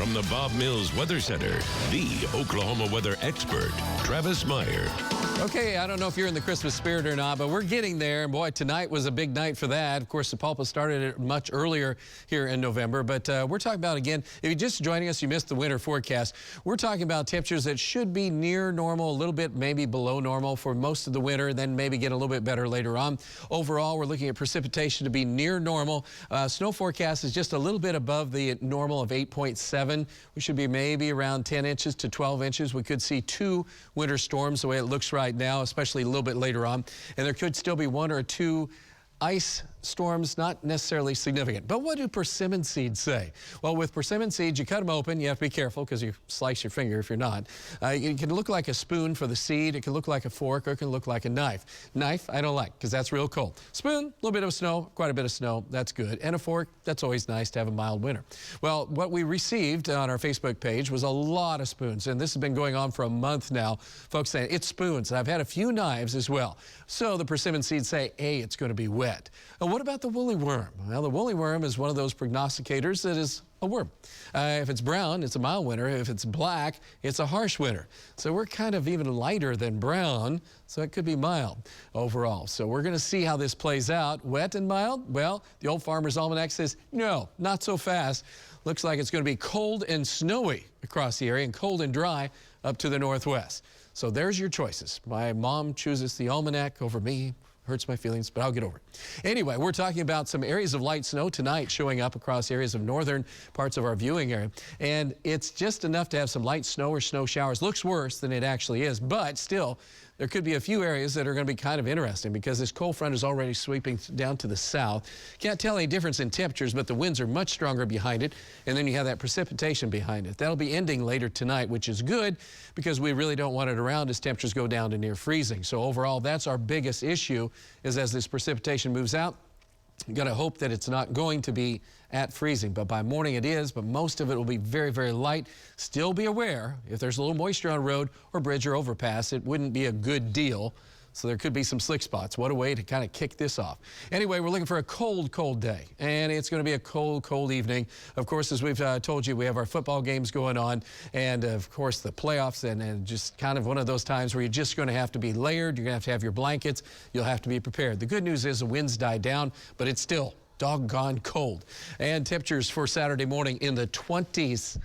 From the Bob Mills Weather Center, the Oklahoma weather expert, Travis Meyer. Okay, I don't know if you're in the Christmas spirit or not, but we're getting there. Boy, tonight was a big night for that. Of course, the pulpit started much earlier here in November, but we're talking about, again, if you're just joining us, you missed the winter forecast. We're talking about temperatures that should be near normal, a little bit maybe below normal for most of the winter, then maybe get a little bit better later on. Overall, we're looking at precipitation to be near normal. Snow forecast is just a little bit above the normal of 8.7. We should be maybe around 10 inches to 12 inches. We could see 2 winter storms the way it looks right now, especially a little bit later on. And there could still be 1 or 2 ice storms, not necessarily significant. But what do persimmon seeds say? Well, with persimmon seeds, you cut them open. You have to be careful because you slice your finger if you're not. It can look like a spoon for the seed. It can look like a fork, or it can look like a knife. Knife, I don't like because that's real cold. Spoon, a little bit of snow, quite a bit of snow. That's good. And a fork, that's always nice to have a mild winter. Well, what we received on our Facebook page was a lot of spoons, and this has been going on for a month now. Folks saying, it's spoons. I've had a few knives as well. So the persimmon seeds say, hey, it's going to be wet. And what about the woolly worm? Well, the woolly worm is one of those prognosticators that is a worm. If it's brown, it's a mild winter. If it's black, it's a harsh winter. So we're kind of even lighter than brown, so it could be mild overall. So we're going to see how this plays out. Wet and mild? Well, the Old Farmer's Almanac says, no, not so fast. Looks like it's going to be cold and snowy across the area and cold and dry up to the northwest. So there's your choices. My mom chooses the almanac over me. Hurts my feelings, but I'll get over it. Anyway, we're talking about some areas of light snow tonight showing up across areas of northern parts of our viewing area. And it's just enough to have some light snow or snow showers. Looks worse than it actually is, but still, there could be a few areas that are going to be kind of interesting because this cold front is already sweeping down to the south. Can't tell any difference in temperatures, but the winds are much stronger behind it. And then you have that precipitation behind it. That'll be ending later tonight, which is good because we really don't want it around as temperatures go down to near freezing. So overall, that's our biggest issue, is as this precipitation moves out, you got to hope that it's not going to be at freezing, but by morning it is, but most of it will be very, very light. Still be aware if there's a little moisture on a road or bridge or overpass, it wouldn't be a good deal. So there could be some slick spots. What a way to kind of kick this off. Anyway, we're looking for a cold, cold day, and it's going to be a cold, cold evening. Of course, as we've told you, we have our football games going on, and of course the playoffs, and just kind of one of those times where you're just going to have to be layered. You're going to have your blankets. You'll have to be prepared. The good news is the winds die down, but it's still doggone cold. And temperatures for Saturday morning in the 20s.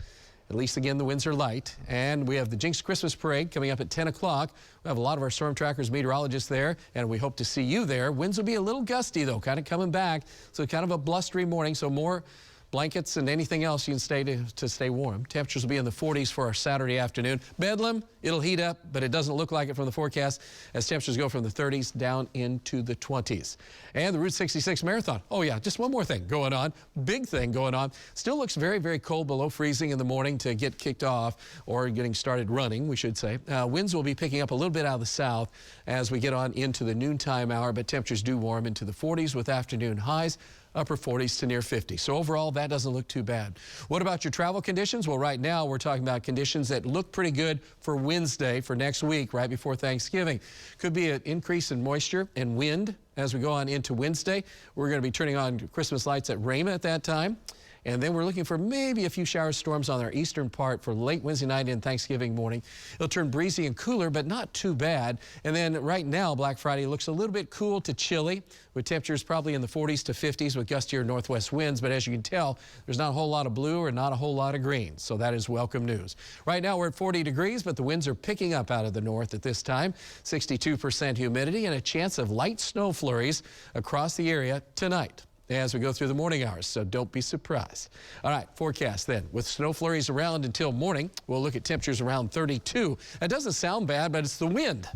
At least, again, the winds are light. And we have the Jinx Christmas Parade coming up at 10 o'clock. We have a lot of our storm trackers, meteorologists there, and we hope to see you there. Winds will be a little gusty, though, kind of coming back. So kind of a blustery morning, so more blankets and anything else you can stay to stay warm. Temperatures will be in the 40s for our Saturday afternoon. Bedlam, it'll heat up, but it doesn't look like it from the forecast as temperatures go from the 30s down into the 20s. And the Route 66 Marathon. Oh, yeah, just one more thing going on. Big thing going on. Still looks very, very cold, below freezing in the morning to get kicked off, or getting started running, we should say. Winds will be picking up a little bit out of the south as we get on into the noontime hour, but temperatures do warm into the 40s with afternoon highs. Upper 40s to near 50. So overall, that doesn't look too bad. What about your travel conditions? Well, right now, we're talking about conditions that look pretty good for Wednesday, for next week, right before Thanksgiving. Could be an increase in moisture and wind as we go on into Wednesday. We're going to be turning on Christmas lights at Rama at that time. And then we're looking for maybe a few shower storms on our eastern part for late Wednesday night and Thanksgiving morning. It'll turn breezy and cooler, but not too bad. And then right now, Black Friday looks a little bit cool to chilly, with temperatures probably in the 40s to 50s with gustier northwest winds. But as you can tell, there's not a whole lot of blue or not a whole lot of green. So that is welcome news. Right now, we're at 40 degrees, but the winds are picking up out of the north at this time. 62% humidity and a chance of light snow flurries across the area tonight as we go through the morning hours, so don't be surprised. All right, forecast then. With snow flurries around until morning, we'll look at temperatures around 32. That doesn't sound bad, but it's the wind.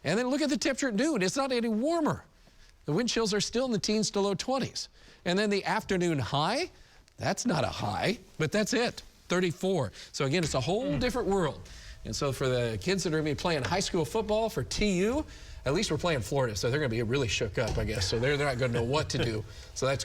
And then look at the temperature at noon. It's not any warmer. The wind chills are still in the teens to low 20s. And then the afternoon high, that's not a high, but that's it, 34. So again, it's a whole different world. And so for the kids that are going to be playing high school football for TU, at least we're playing Florida, so they're going to be really shook up, I guess. So they're not going to know what to do. So that's good.